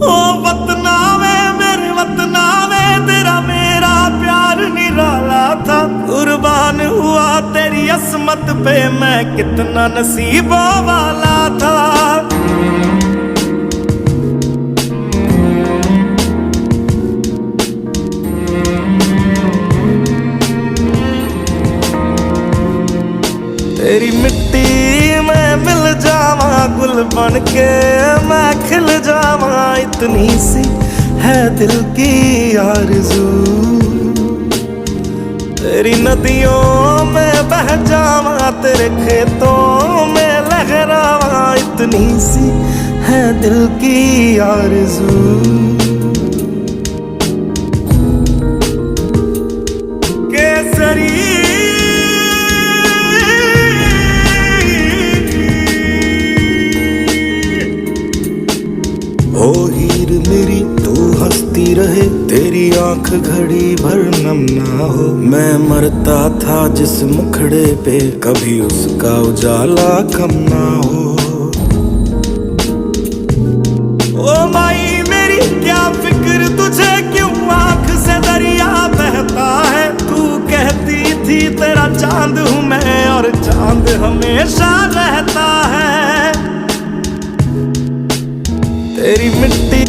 ओ वतना वे मेरे वतना वे, तेरा मेरा प्यार निराला था। कुर्बान हुआ तेरी असमत पे, मैं कितना नसीबों वाला था। तेरी मिट्टी में मिल जावा, गुल बन के मैं खिल जावा। इतनी सी है दिल की आरज़ू, तेरी नदियों में बह जावा, तेरे खेतों में लहरावा। इतनी सी है दिल की आरज़ू। केसरी ओ हीर मेरी तू हंसती रहे, तेरी आंख घड़ी भर नम ना हो। मैं मरता था जिस मुखड़े पे, कभी उसका उजाला कम ना हो। ओ माई मेरी क्या फिक्र तुझे, क्यों आंख से दरिया बहता है। तू कहती थी तेरा चांद हूँ मैं, और चांद हमेशा रहता है। तेरी मिट्टी